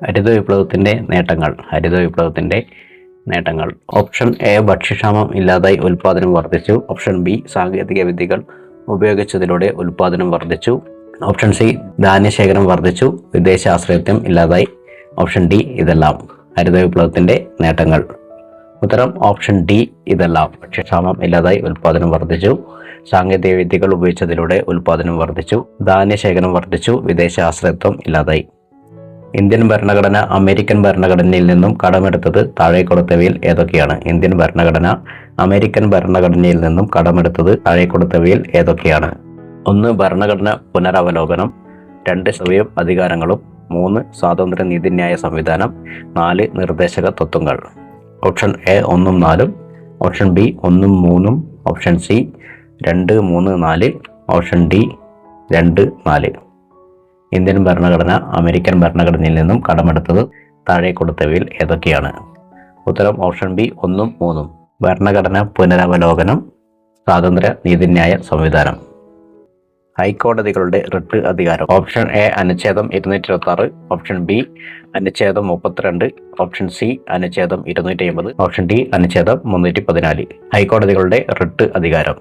ഹരിത വിപ്ലവത്തിന്റെ നേട്ടങ്ങൾ. Option A ഭക്ഷ്യക്ഷാമം ഇല്ലാതായി ഉൽപാദനം വർദ്ധിച്ചു. ഓപ്ഷൻ ബി സാങ്കേതിക വിദ്യകൾ ഉപയോഗിച്ചതിലൂടെ ഉൽപാദനം വർദ്ധിച്ചു. ഓപ്ഷൻ സി ധാന്യശേഖരം വർദ്ധിച്ചു, വിദേശാശ്രയത്വം ഇല്ലാതായി. ഓപ്ഷൻ ഡി ഇതെല്ലാം. ഹരിത വിപ്ലവത്തിന്റെ നേട്ടങ്ങൾ. ഉത്തരം ഓപ്ഷൻ ഡി ഇതെല്ലാം. ഭക്ഷ്യക്ഷാമം ഇല്ലാതായി ഉൽപാദനം വർദ്ധിച്ചു, സാങ്കേതിക വിദ്യകൾ ഉപയോഗിച്ചതിലൂടെ ഉൽപാദനം വർദ്ധിച്ചു, ധാന്യശേഖരം വർദ്ധിച്ചു, വിദേശാശ്രയത്വം ഇല്ലാതായി. ഇന്ത്യൻ ഭരണഘടന അമേരിക്കൻ ഭരണഘടനയിൽ നിന്നും കടമെടുത്തത് താഴെ കൊടുത്തവയിൽ ഏതൊക്കെയാണ്? ഇന്ത്യൻ ഭരണഘടന അമേരിക്കൻ ഭരണഘടനയിൽ നിന്നും കടമെടുത്തത് താഴെ കൊടുത്തവയിൽ ഏതൊക്കെയാണ്? 1. ഭരണഘടന പുനരവലോകനം. 2. സ്വയം അധികാരങ്ങളും. 3. സ്വാതന്ത്ര്യ നീതിന്യായ സംവിധാനം. 4. നിർദ്ദേശക തത്വങ്ങൾ. ഓപ്ഷൻ എ 1 ഉം 4. ഓപ്ഷൻ ബി 1 ഉം 3. Option C 2, 3, 4. Option D 2, 4. Indian ഭരണഘടന അമേരിക്കൻ ഭരണഘടനയിൽ നിന്നും കടമെടുത്തത് താഴെ കൊടുത്തവയിൽ ഏതൊക്കെയാണ്? ഉത്തരം ഓപ്ഷൻ ബി 1 ഉം 3. ഭരണഘടന പുനരവലോകനം, സ്വാതന്ത്ര്യ നീതിന്യായ സംവിധാനം. ഹൈക്കോടതികളുടെ റിട്ട് അധികാരം. ഓപ്ഷൻ എ അനുച്ഛേദം 226. ഓപ്ഷൻ ബി അനുച്ഛേദം 32. ഓപ്ഷൻ സി അനുച്ഛേദം 250. ഓപ്ഷൻ ഡി അനുച്ഛേദം 314. ഹൈക്കോടതികളുടെ റിട്ട് അധികാരം.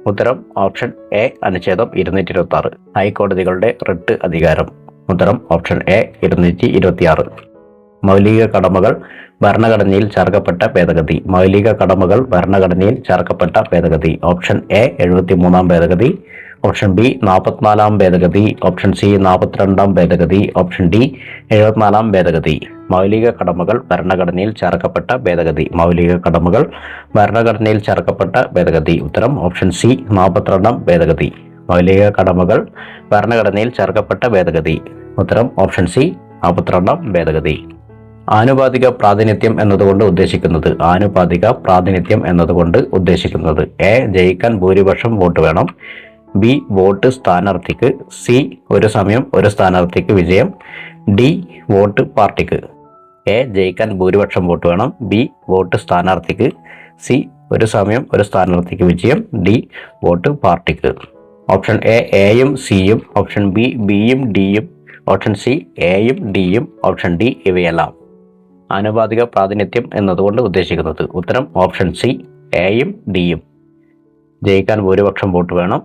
ഉത്തരം ഓപ്ഷൻ എ അനുച്ഛേദം 226. ഹൈക്കോടതികളുടെ റിട്ട് അധികാരം. ഉത്തരം ഓപ്ഷൻ എ 226. മൗലിക കടമകൾ ഭരണഘടനയിൽ ചേർക്കപ്പെട്ട ഭേദഗതി. മൗലിക കടമകൾ ഭരണഘടനയിൽ ചേർക്കപ്പെട്ട ഭേദഗതി. ഓപ്ഷൻ എ 73-ാം ഭേദഗതി. ഓപ്ഷൻ ബി 44-ാം ഭേദഗതി. ഓപ്ഷൻ സി 42-ാം ഭേദഗതി. ഓപ്ഷൻ ഡി 74-ാം ഭേദഗതി. മൗലിക കടമകൾ ഭരണഘടനയിൽ ചേർക്കപ്പെട്ട ഭേദഗതി. മൗലിക കടമകൾ ഭരണഘടനയിൽ ചേർക്കപ്പെട്ട ഭേദഗതി. ഉത്തരം ഓപ്ഷൻ സി 42-ാം ഭേദഗതി. മൗലിക കടമകൾ ഭരണഘടനയിൽ ചേർക്കപ്പെട്ട ഭേദഗതി. ഉത്തരം ഓപ്ഷൻ സി 42-ാം ഭേദഗതി. ആനുപാതിക പ്രാതിനിധ്യം എന്നതുകൊണ്ട് ഉദ്ദേശിക്കുന്നത്. ആനുപാതിക പ്രാതിനിധ്യം എന്നതുകൊണ്ട് ഉദ്ദേശിക്കുന്നത് എ ജയിക്കാൻ ഭൂരിപക്ഷം വോട്ട് വേണം. ബി വോട്ട് സ്ഥാനാർത്ഥിക്ക്. സി ഒരു സമയം ഒരു സ്ഥാനാർത്ഥിക്ക് വിജയം. ഡി വോട്ട് പാർട്ടിക്ക്. എ ജയിക്കാൻ ഭൂരിപക്ഷം വോട്ട് വേണം. ബി വോട്ട് സ്ഥാനാർത്ഥിക്ക്. സി ഒരു സമയം ഒരു സ്ഥാനാർത്ഥിക്ക് വിജയം. ഡി വോട്ട് പാർട്ടിക്ക്. ഓപ്ഷൻ എ എയും സിയും. ഓപ്ഷൻ ബി ബിയും ഡിയും. ഓപ്ഷൻ സി എയും ഡിയും. ഓപ്ഷൻ ഡി ഇവയെല്ലാം. ആനുപാതിക പ്രാതിനിധ്യം എന്നതുകൊണ്ട് ഉദ്ദേശിക്കുന്നത്. ഉത്തരം ഓപ്ഷൻ സി എയും ഡിയും. ജയിക്കാൻ ഭൂരിപക്ഷം വോട്ട് വേണം,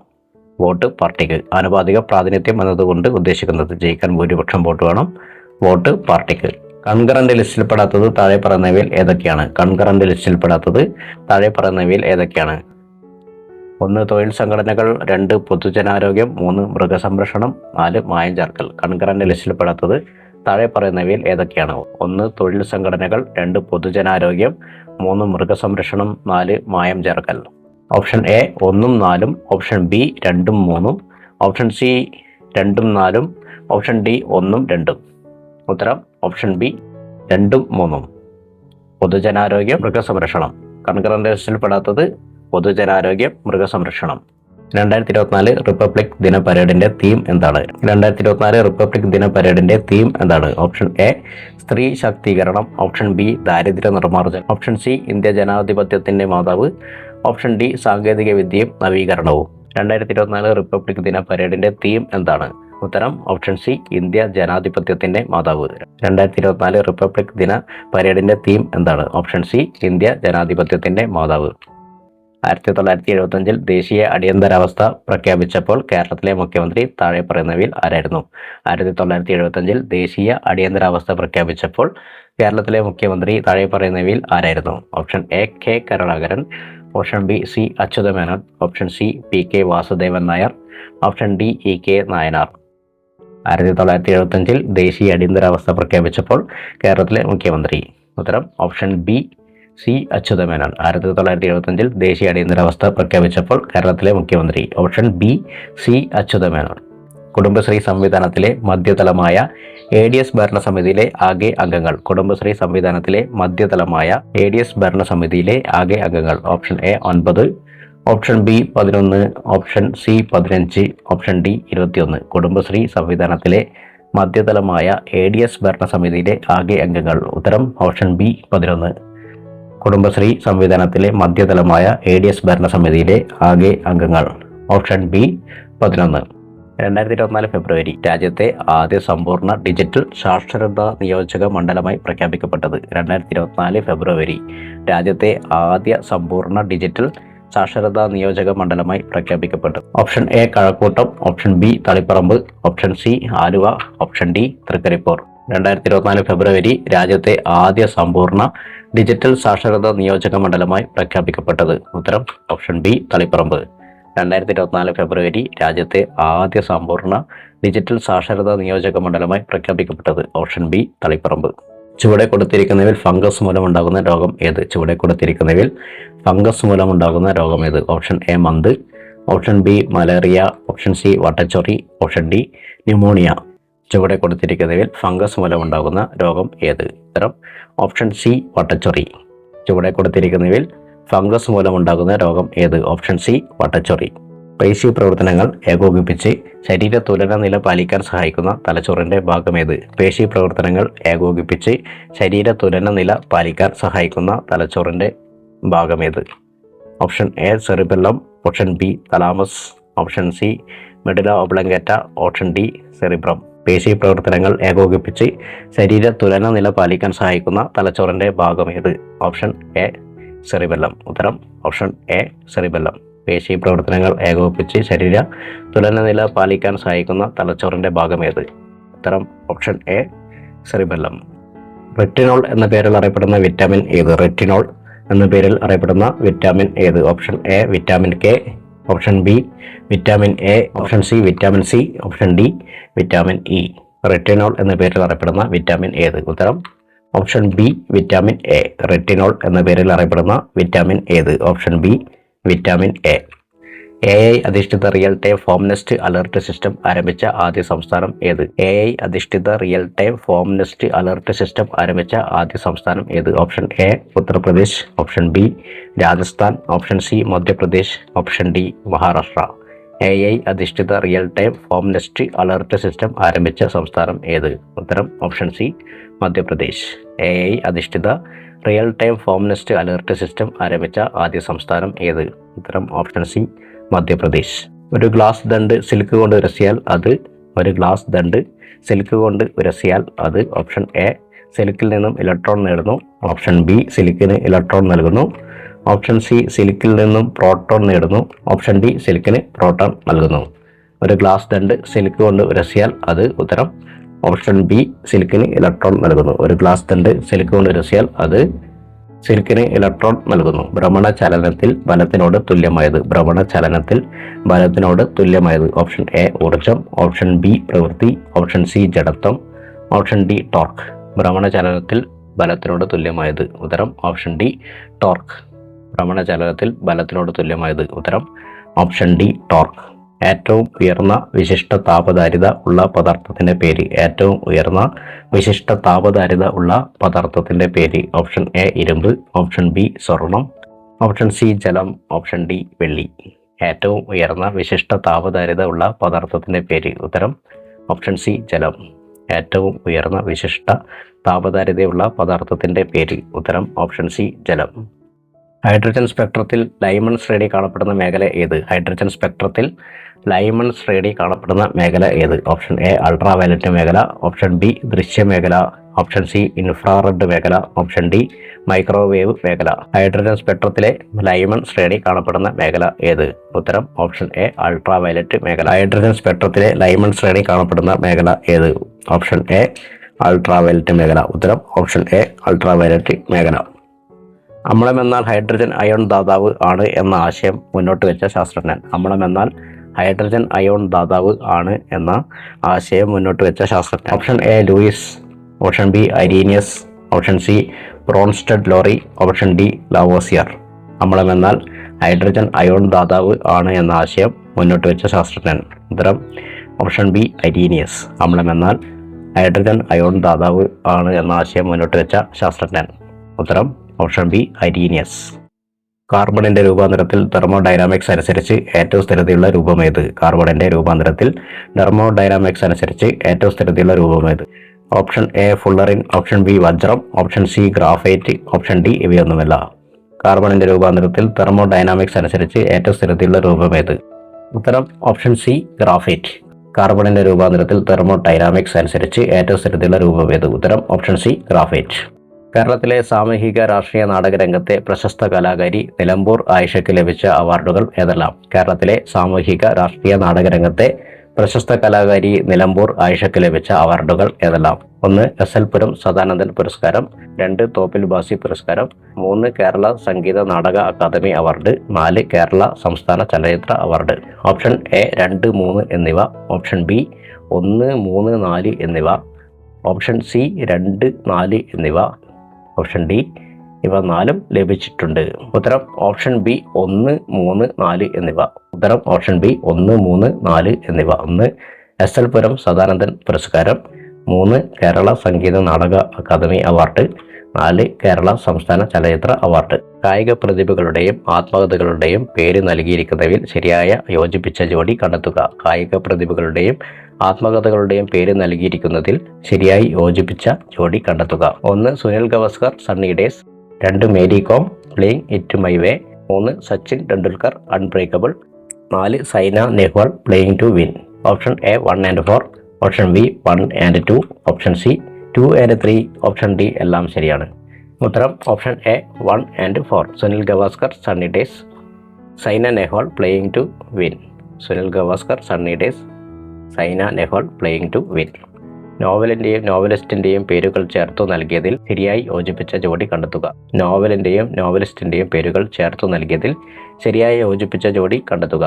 വോട്ട് പാർട്ടിക്ക്. ആനുപാതിക പ്രാതിനിധ്യം എന്നതുകൊണ്ട് ഉദ്ദേശിക്കുന്നത് ജയിക്കാൻ ഭൂരിപക്ഷം വോട്ട് വേണം, വോട്ട് പാർട്ടിക്ക്. കൺകറന്റ് ലിസ്റ്റിൽപ്പെടാത്തത് താഴെ പറയുന്നവയിൽ ഏതൊക്കെയാണ്? കൺകറന്റ് ലിസ്റ്റിൽപ്പെടാത്തത് താഴെ പറയുന്നവയിൽ ഏതൊക്കെയാണ്? 1. തൊഴിൽ സംഘടനകൾ. 2. പൊതുജനാരോഗ്യം. 3. മൃഗസംരക്ഷണം. 4. മായം ചേർക്കൽ. കൺകറന്റ് ലിസ്റ്റിൽപ്പെടാത്തത് താഴെ പറയുന്നവയിൽ ഏതൊക്കെയാണ്? 1. തൊഴിൽ സംഘടനകൾ. 2. പൊതുജനാരോഗ്യം. 3. മൃഗസംരക്ഷണം. 4. മായം ചേർക്കൽ. ഓപ്ഷൻ എ 1 ഉം 4. ഓപ്ഷൻ ബി 2 ഉം 3. ഓപ്ഷൻ സി 2 ഉം 4. ഓപ്ഷൻ ഡി 1 ഉം 2. ഉത്തരം ഓപ്ഷൻ ബി 2 ഉം 3. പൊതുജനാരോഗ്യം, മൃഗസംരക്ഷണം. കൺകറന്റ് ലിസ്റ്റിൽപ്പെടാത്തത് പൊതുജനാരോഗ്യം, മൃഗസംരക്ഷണം. 2024 റിപ്പബ്ലിക് ദിന പരേഡിന്റെ തീം എന്താണ്? 2024 റിപ്പബ്ലിക് ദിന പരേഡിന്റെ തീം എന്താണ്? ഓപ്ഷൻ എ സ്ത്രീ ശാക്തീകരണം. ഓപ്ഷൻ ബി ദാരിദ്ര്യ നിർമ്മാർജ്ജനം. ഓപ്ഷൻ സി ഇന്ത്യ ജനാധിപത്യത്തിന്റെ മാതാവ്. ഓപ്ഷൻ ഡി സാങ്കേതിക വിദ്യയും നവീകരണവും. 2024 റിപ്പബ്ലിക് ദിന പരേഡിന്റെ തീം എന്താണ്? ഉത്തരം ഓപ്ഷൻ സി ഇന്ത്യ ജനാധിപത്യത്തിന്റെ മാതാവ്. 2024 റിപ്പബ്ലിക് ദിന പരേഡിന്റെ തീം എന്താണ്? ഓപ്ഷൻ സി ഇന്ത്യ ജനാധിപത്യത്തിന്റെ മാതാവ്. 1975 ദേശീയ അടിയന്തരാവസ്ഥ പ്രഖ്യാപിച്ചപ്പോൾ കേരളത്തിലെ മുഖ്യമന്ത്രി താഴെ പറയുന്നവയിൽ ആരായിരുന്നു? 1975 ദേശീയ അടിയന്തരാവസ്ഥ പ്രഖ്യാപിച്ചപ്പോൾ കേരളത്തിലെ മുഖ്യമന്ത്രി താഴെ പറയുന്നവയിൽ ആരായിരുന്നു? Option A K Karunakaran. Option B C Achutha Menon. Option C P K Vasudevan Nair. Option D E K Nayanar. 1975 ദേശീയ അടിയന്തരാവസ്ഥ പ്രഖ്യാപിച്ചപ്പോൾ കേരളത്തിലെ മുഖ്യമന്ത്രി. ഉത്തരം ഓപ്ഷൻ ബി സി അച്യുതമേനോൻ. 1975 ദേശീയ അടിയന്തരാവസ്ഥ പ്രഖ്യാപിച്ചപ്പോൾ കേരളത്തിലെ മുഖ്യമന്ത്രി. Option B C Achuthamenon. Kudumbashree സംവിധാനത്തിലെ മധ്യതലമായ ADS ഭരണസമിതിയിലെ ആകെ അംഗങ്ങൾ. കുടുംബശ്രീ സംവിധാനത്തിലെ മധ്യതലമായ ADS ഭരണസമിതിയിലെ ആകെ അംഗങ്ങൾ. Option A 9. Option B 11. Option C 15. Option D 21. Kudumbashree സംവിധാനത്തിലെ മധ്യതലമായ ADS ഭരണസമിതിയിലെ ആകെ അംഗങ്ങൾ. ഉത്തരം ഓപ്ഷൻ ബി 11. കുടുംബശ്രീ സംവിധാനത്തിലെ മധ്യതലമായ ADS ഭരണസമിതിയിലെ ആകെ അംഗങ്ങൾ. Option B 11. 2024 ഫെബ്രുവരി രാജ്യത്തെ ആദ്യ സമ്പൂർണ്ണ ഡിജിറ്റൽ സാക്ഷരതാ നിയോജക മണ്ഡലമായി പ്രഖ്യാപിക്കപ്പെട്ടത്. 2024 ഫെബ്രുവരി രാജ്യത്തെ ആദ്യ സമ്പൂർണ്ണ ഡിജിറ്റൽ സാക്ഷരതാ നിയോജക മണ്ഡലമായി പ്രഖ്യാപിക്കപ്പെട്ടത്. Option A Kazhakkoottam, option B Taliparamba, option C Aluva, option D Trikaripur. 2024 ഫെബ്രുവരി രാജ്യത്തെ ആദ്യ സമ്പൂർണ്ണ ഡിജിറ്റൽ സാക്ഷരതാ നിയോജക മണ്ഡലമായി പ്രഖ്യാപിക്കപ്പെട്ടത്. ഉത്തരം ഓപ്ഷൻ ബി തളിപ്പറമ്പ്. 2024 ഫെബ്രുവരി രാജ്യത്തെ ആദ്യ സമ്പൂർണ്ണ ഡിജിറ്റൽ സാക്ഷരതാ നിയോജക മണ്ഡലമായി പ്രഖ്യാപിക്കപ്പെട്ടത്. Option B Taliparamba. ചുവടെ കൊടുത്തിരിക്കുന്നവയിൽ ഫംഗസ് മൂലമുണ്ടാകുന്ന രോഗം ഏത്? ചുവടെ കൊടുത്തിരിക്കുന്നവയിൽ ഫംഗസ് മൂലമുണ്ടാകുന്ന രോഗം ഏത്? ഓപ്ഷൻ എ മന്ത്, option B malaria, option C വട്ടച്ചൊറി, ഓപ്ഷൻ ഡി ന്യൂമോണിയ. ചുവടെ കൊടുത്തിരിക്കുന്നവയിൽ ഫംഗസ് മൂലമുണ്ടാകുന്ന രോഗം ഏത്? ഉത്തരം ഓപ്ഷൻ സി വട്ടച്ചൊറി. ചുവടെ കൊടുത്തിരിക്കുന്നവയിൽ ഫംഗസ് മൂലമുണ്ടാകുന്ന രോഗം ഏത്? ഓപ്ഷൻ സി വട്ടച്ചൊറി. പേശി പ്രവർത്തനങ്ങൾ ഏകോപിപ്പിച്ച് ശരീര തുലന നില പാലിക്കാൻ സഹായിക്കുന്ന തലച്ചോറിന്റെ ഭാഗമേത്? പേശി പ്രവർത്തനങ്ങൾ ഏകോപിപ്പിച്ച് ശരീര തുലന നില പാലിക്കാൻ സഹായിക്കുന്ന തലച്ചോറിന്റെ ഭാഗമേത്? Option A cerebellum, option B thalamus, option C medulla oblongata, option D cerebrum. പേശി പ്രവർത്തനങ്ങൾ ഏകോപിപ്പിച്ച് ശരീര തുലന നില പാലിക്കാൻ സഹായിക്കുന്ന തലച്ചോറിന്റെ ഭാഗമേത്? Option A cerebellum. ഉത്തരം ഓപ്ഷൻ എ സെറിബെല്ലം. പേശി പ്രവർത്തനങ്ങൾ ഏകോപിപ്പിച്ച് ശരീര തുലന നില പാലിക്കാൻ സഹായിക്കുന്ന തലച്ചോറിന്റെ ഭാഗമേത്? ഉത്തരം ഓപ്ഷൻ എ സെറിബെല്ലം. റെറ്റിനോൾ എന്ന പേരിൽ അറിയപ്പെടുന്ന വിറ്റാമിൻ ഏത്? റെറ്റിനോൾ എന്ന പേരിൽ അറിയപ്പെടുന്ന വിറ്റാമിൻ ഏത്? Option A vitamin K, option B vitamin A, option C vitamin C, option D vitamin E. Retinol എന്ന പേരിൽ അറിയപ്പെടുന്ന വിറ്റാമിൻ ഏത്? ഉത്തരം option B vitamin A. Retinol എന്ന പേരിൽ അറിയപ്പെടുന്ന വിറ്റാമിൻ ഏത്? Option B vitamin A. AI അധിഷ്ഠിത real time form nest alert system ആരംഭിച്ച ആദ്യ സംസ്ഥാനം ഏത്? AI അധിഷ്ഠിത real time form nest alert system ആരംഭിച്ച ആദ്യ സംസ്ഥാനം ഏത്? Option A Uttar Pradesh, option B Rajasthan, option C Madhya Pradesh, option D Maharashtra. AI അധിഷ്ഠിത real time form nest alert system ആരംഭിച്ച സംസ്ഥാനം ഏത്? ഉത്തരം ഓപ്ഷൻ സി മധ്യപ്രദേശ്. AI അധിഷ്ഠിത real time form nest alert system ആരംഭിച്ച ആദ്യ സംസ്ഥാനം ഏത്? ഉത്തരം ഓപ്ഷൻ സി മധ്യപ്രദേശ്. ഒരു ഗ്ലാസ് ദണ്ട് സിൽക്ക് കൊണ്ട് ഉരസിയാൽ അത്? ഒരു ഗ്ലാസ് ദണ്ട് സിൽക്ക് കൊണ്ട് ഉരസിയാൽ അത്? ഓപ്ഷൻ എ സിൽക്കിൽ നിന്നും ഇലക്ട്രോൺ നേടുന്നു, ഓപ്ഷൻ ബി സിൽക്കിന് ഇലക്ട്രോൺ നൽകുന്നു, ഓപ്ഷൻ സി സിൽക്കിൽ നിന്നും പ്രോട്ടോൺ നേടുന്നു, ഓപ്ഷൻ ഡി സിൽക്കിന് പ്രോട്ടോൺ നൽകുന്നു. ഒരു ഗ്ലാസ് ദണ്ട് സിൽക്ക് കൊണ്ട് ഉരസിയാൽ അത്? ഉത്തരം ഓപ്ഷൻ ബി സിൽക്കിന് ഇലക്ട്രോൺ നൽകുന്നു. ഒരു ഗ്ലാസ് ദണ്ട് സിൽക്ക് കൊണ്ട് ഉരസിയാൽ അത് സിൽക്കിന് ഇലക്ട്രോൺ നൽകുന്നു. ഭ്രമണ ചലനത്തിൽ ബലത്തിനോട് തുല്യമായത്? ഭ്രമണ ചലനത്തിൽ ബലത്തിനോട് തുല്യമായത്? ഓപ്ഷൻ എ ഊർജം, ഓപ്ഷൻ ബി പ്രവൃത്തി, ഓപ്ഷൻ സി ജഡത്വം, ഓപ്ഷൻ ഡി ടോർക്ക്. ഭ്രമണ ചലനത്തിൽ ബലത്തിനോട് തുല്യമായത്? ഉത്തരം ഓപ്ഷൻ ഡി ടോർക്ക്. ഭ്രമണ ചലനത്തിൽ ബലത്തിനോട് തുല്യമായത്? ഉത്തരം ഓപ്ഷൻ ഡി ടോർക്ക്. ഏറ്റവും ഉയർന്ന വിശിഷ്ട താപധാരിത ഉള്ള പദാർത്ഥത്തിന്റെ പേര്? ഏറ്റവും ഉയർന്ന വിശിഷ്ട താപധാരിത ഉള്ള പദാർത്ഥത്തിന്റെ പേര്? ഓപ്ഷൻ എ ഇരുമ്പ്, ഓപ്ഷൻ ബി സ്വർണം, ഓപ്ഷൻ സി ജലം, ഓപ്ഷൻ ഡി വെള്ളി. ഏറ്റവും ഉയർന്ന വിശിഷ്ട താപധാരിത ഉള്ള പദാർത്ഥത്തിന്റെ പേര്? ഉത്തരം ഓപ്ഷൻ സി ജലം. ഏറ്റവും ഉയർന്ന വിശിഷ്ട താപധാരിതയുള്ള പദാർത്ഥത്തിന്റെ പേര്? ഉത്തരം ഓപ്ഷൻ സി ജലം. ഹൈഡ്രജൻ സ്പെക്ട്രത്തിൽ ലൈമൺ ശ്രേണി കാണപ്പെടുന്ന മേഖല ഏത്? ഹൈഡ്രജൻ സ്പെക്ട്രത്തിൽ ലൈമൺ ശ്രേണി കാണപ്പെടുന്ന മേഖല ഏത്? ഓപ്ഷൻ എ അൾട്രാ വയലറ്റ് മേഖല, ഓപ്ഷൻ ബി ദൃശ്യ മേഖല, ഓപ്ഷൻ സി ഇൻഫ്രാറെഡ് മേഖല, ഓപ്ഷൻ ഡി മൈക്രോവേവ് മേഖല. ഹൈഡ്രജൻ സ്പെക്ട്രത്തിലെ ലൈമൺ ശ്രേണി കാണപ്പെടുന്ന മേഖല ഏത്? ഉത്തരം ഓപ്ഷൻ എ അൾട്രാ വയലറ്റ് മേഖല. ഹൈഡ്രജൻ സ്പെക്ട്രത്തിലെ ലൈമൺ ശ്രേണി കാണപ്പെടുന്ന മേഖല ഏത്? ഓപ്ഷൻ എ അൾട്രാ വയലറ്റ് മേഖല. ഉത്തരം ഓപ്ഷൻ എ അൾട്രാ വയലറ്റ് മേഖല. അമ്ലം എന്നാൽ ഹൈഡ്രജൻ അയോൺ ദാതാവ് ആണ് എന്ന ആശയം മുന്നോട്ട് വെച്ച ശാസ്ത്രജ്ഞൻ? അമ്ലം എന്നാൽ ഹൈഡ്രജൻ അയോൺ ദാതാവ് ആണ് എന്ന ആശയം മുന്നോട്ട് വെച്ച ശാസ്ത്രജ്ഞൻ? Option A Lewis, option B Arrhenius, option C Bronsted Lowry, option D Lavoisier. അമ്ലം എന്നാൽ ഹൈഡ്രജൻ അയോൺ ദാതാവ് ആണ് എന്ന ആശയം മുന്നോട്ട് വെച്ച ശാസ്ത്രജ്ഞൻ? ഉത്തരം ഓപ്ഷൻ ബി അരീനിയസ്. അമ്ലം എന്നാൽ ഹൈഡ്രജൻ അയോൺ ദാതാവ് ആണ് എന്ന ആശയം മുന്നോട്ട് വെച്ച ശാസ്ത്രജ്ഞൻ? ഉത്തരം ഓപ്ഷൻ ബി അരീനിയസ്. കാർബണിന്റെ രൂപാന്തരത്തിൽ തെർമോഡൈനാമിക്സ് അനുസരിച്ച് ഏറ്റവും സ്ഥിരതയുള്ള രൂപമേത്? കാർബണിന്റെ രൂപാന്തരത്തിൽ തെർമോഡൈനാമിക്സ് അനുസരിച്ച് ഏറ്റവും സ്ഥിരതയുള്ള രൂപമേത്? Option A fullerene, option B വജ്രം, option C graphite, option D ഇവയൊന്നുമല്ല. കാർബണിന്റെ രൂപാന്തരത്തിൽ തെർമോഡൈനാമിക്സ് അനുസരിച്ച് ഏറ്റവും സ്ഥിരതയുള്ള രൂപമേത്? ഉത്തരം ഓപ്ഷൻ സി ഗ്രാഫൈറ്റ്. കാർബണിന്റെ രൂപാന്തരത്തിൽ തെർമോഡൈനാമിക്സ് അനുസരിച്ച് ഏറ്റവും സ്ഥിരതയുള്ള രൂപം ഏത്? ഉത്തരം ഓപ്ഷൻ സി ഗ്രാഫൈറ്റ്. കേരളത്തിലെ സാമൂഹിക രാഷ്ട്രീയ നാടകരംഗത്തെ പ്രശസ്ത കലാകാരി നിലമ്പൂർ ആയിഷയ്ക്ക് ലഭിച്ച അവാർഡുകൾ ഏതെല്ലാം? കേരളത്തിലെ സാമൂഹിക രാഷ്ട്രീയ നാടകരംഗത്തെ പ്രശസ്ത കലാകാരി നിലമ്പൂർ ആയിഷയ്ക്ക് ലഭിച്ച അവാർഡുകൾ ഏതെല്ലാം? 1 SL പുരം സദാനന്ദൻ പുരസ്കാരം, 2 തോപ്പിൽ ബാസി പുരസ്കാരം, 3 കേരള സംഗീത നാടക അക്കാദമി അവാർഡ്, 4 കേരള സംസ്ഥാന ചലച്ചിത്ര അവാർഡ്. ഓപ്ഷൻ എ 2, 3 എന്നിവ, ഓപ്ഷൻ ബി 1, 3, 4 എന്നിവ, ഓപ്ഷൻ സി 2, 4 എന്നിവ, ഓപ്ഷൻ ഡി ഇവ 4 ലഭിച്ചിട്ടുണ്ട്. ഉത്തരം ഓപ്ഷൻ ബി 1, 3, 4 എന്നിവ. ഉത്തരം ഓപ്ഷൻ ബി 1, 3, 4 എന്നിവ. 1 SL പുരം സദാനന്ദൻ പുരസ്കാരം, 3 കേരള സംഗീത നാടക അക്കാദമി അവാർഡ്, 4 കേരള സംസ്ഥാന ചലച്ചിത്ര അവാർഡ്. കായിക പ്രതിഭകളുടെയും ആത്മകഥകളുടെയും പേര് നൽകിയിരിക്കുന്നവയിൽ ശരിയായ യോജിപ്പിച്ച ജോഡി കണ്ടെത്തുക. കായിക പ്രതിഭകളുടെയും ആത്മകഥകളുടെയും പേര് നൽകിയിരിക്കുന്നതിൽ ശരിയായി യോജിപ്പിച്ച ജോഡി കണ്ടെത്തുക. 1 Sunil Gavaskar sunny days, 2 Mary Kom playing it my way, 3 Sachin Tendulkar unbreakable, 4 Saina Nehwal playing to win. Option A 1 and 4, option B 1 and 2, option C 2 and 3, option D എല്ലാം ശരിയാണ്. ഉത്തരം option A 1 and 4. Sunil Gavaskar sunny days, Saina Nehwal playing to win. Sunil Gavaskar sunny days, Saina Nehwal playing to win. നോവലിന്റെയും നോവലിസ്റ്റിന്റെയും പേരുകൾ ചേർത്തു നൽകിയതിൽ ശരിയായി യോജിപ്പിച്ച ജോഡി കണ്ടെത്തുക. നോവലിന്റെയും നോവലിസ്റ്റിന്റെയും പേരുകൾ ചേർത്തു നൽകിയതിൽ ശരിയായി യോജിപ്പിച്ച ജോഡി കണ്ടെത്തുക.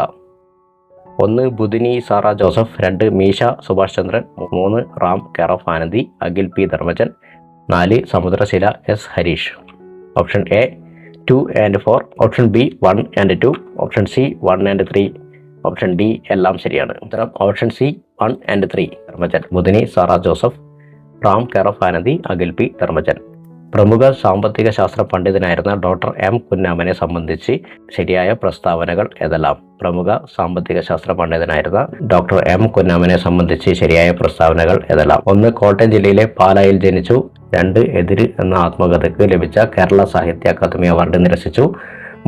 1 Budhini Sara Joseph, 2 Meesha Subhash Chandran, 3 Ram care of Anandi Akhil P Dharmajan, 4 Samudrashila S Harish. Option A 2 and 4, option B 1 and 2, option C 1 and 3, option D എല്ലാം ശരിയാണ്. ഉത്തരം option C 1 and 3 Dharmajan. Budhini Sara Joseph, Ram care of Anandi Akhil P Dharmajan. പ്രമുഖ സാമ്പത്തിക ശാസ്ത്ര പണ്ഡിതനായിരുന്ന ഡോക്ടർ എം കുഞ്ഞാമനെ സംബന്ധിച്ച് ശരിയായ പ്രസ്താവനകൾ ഏതെല്ലാം? പ്രമുഖ സാമ്പത്തിക ശാസ്ത്ര പണ്ഡിതനായിരുന്ന ഡോക്ടർ എം കുഞ്ഞാമനെ സംബന്ധിച്ച് ശരിയായ പ്രസ്താവനകൾ ഏതെല്ലാം? 1 കോട്ടയം ജില്ലയിലെ പാലായിൽ ജനിച്ചു, 2 എതിര് എന്ന ആത്മകഥയ്ക്ക് ലഭിച്ച കേരള സാഹിത്യ അക്കാദമി അവാർഡ് നിരസിച്ചു,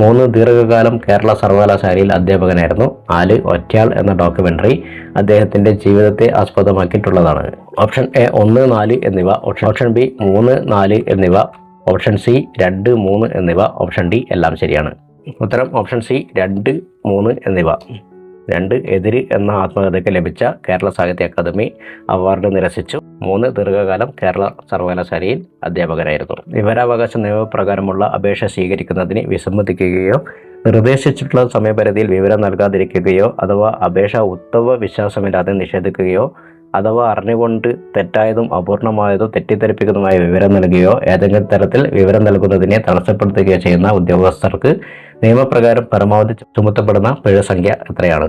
3 ദീർഘകാലം കേരള സർവകലാശാലയിൽ അധ്യാപകനായിരുന്നു, 4 ഒറ്റയാൾ എന്ന ഡോക്യുമെന്ററി അദ്ദേഹത്തിന്റെ ജീവിതത്തെ ആസ്പദമാക്കിയിട്ടുള്ളതാണ്. ഓപ്ഷൻ എ 1, 4 എന്നിവ, ഓപ്ഷൻ ബി 3, 4 എന്നിവ, ഓപ്ഷൻ സി 2, 3 എന്നിവ, ഓപ്ഷൻ ഡി എല്ലാം ശരിയാണ്. ഉത്തരം ഓപ്ഷൻ സി 2, 3 എന്നിവ. 2 എതിര് എന്ന ആത്മകഥയ്ക്ക് ലഭിച്ച കേരള സാഹിത്യ അക്കാദമി അവാർഡ് നിരസിച്ചു, 3 ദീർഘകാലം കേരള സർവകലാശാലയിൽ അധ്യാപകനായിരുന്നു. വിവരാവകാശ നിയമപ്രകാരമുള്ള അപേക്ഷ സ്വീകരിക്കുന്നതിന് വിസമ്മതിക്കുകയോ നിർദ്ദേശിച്ചിട്ടുള്ള സമയപരിധിയിൽ വിവരം നൽകാതിരിക്കുകയോ അഥവാ അപേക്ഷ ഉത്തമ വിശ്വാസമില്ലാതെ നിഷേധിക്കുകയോ അഥവാ അറിഞ്ഞുകൊണ്ട് തെറ്റായതും അപൂർണമായതോ തെറ്റിദ്ധരിപ്പിക്കുന്നതുമായ വിവരം നൽകുകയോ ഏതെങ്കിലും തരത്തിൽ വിവരം നൽകുന്നതിനെ തടസ്സപ്പെടുത്തുകയോ ചെയ്യുന്ന ഉദ്യോഗസ്ഥർക്ക് നിയമപ്രകാരം പരമാവധി ചുമത്തപ്പെടുന്ന പിഴ സംഖ്യ എത്രയാണ്?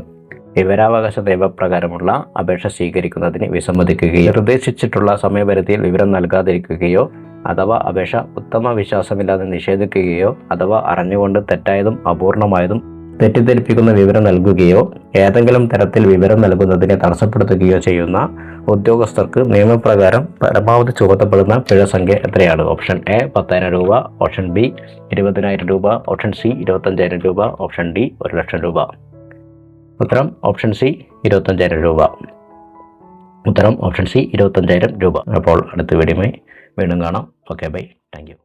വിവരാവകാശ നിയമപ്രകാരമുള്ള അപേക്ഷ സ്വീകരിക്കുന്നതിന് വിസമ്മതിക്കുകയോ നിർദ്ദേശിച്ചിട്ടുള്ള സമയപരിധിയിൽ വിവരം നൽകാതിരിക്കുകയോ അഥവാ അപേക്ഷ ഉത്തമ വിശ്വാസമില്ലാതെ നിഷേധിക്കുകയോ അഥവാ അറിഞ്ഞുകൊണ്ട് തെറ്റായതും അപൂർണമായതും തെറ്റിദ്ധരിപ്പിക്കുന്ന വിവരം നൽകുകയോ ഏതെങ്കിലും തരത്തിൽ വിവരം നൽകുന്നതിനെ തടസ്സപ്പെടുത്തുകയോ ചെയ്യുന്ന ഉദ്യോഗസ്ഥർക്ക് നിയമപ്രകാരം പരമാവധി ചുമത്തപ്പെടുന്ന പിഴ സംഖ്യ എത്രയാണ്? ഓപ്ഷൻ എ 10,000 രൂപ, ഓപ്ഷൻ ബി 20,000 രൂപ, ഓപ്ഷൻ സി 25,000 രൂപ, ഓപ്ഷൻ ഡി 1,00,000 രൂപ. ഉത്തരം ഓപ്ഷൻ സി 25,000 രൂപ. ഉത്തരം ഓപ്ഷൻ സി 25,000 രൂപ. അപ്പോൾ അടുത്ത വീഡിയോയുമായി വീണ്ടും കാണാം. Okay, bye. Thank U.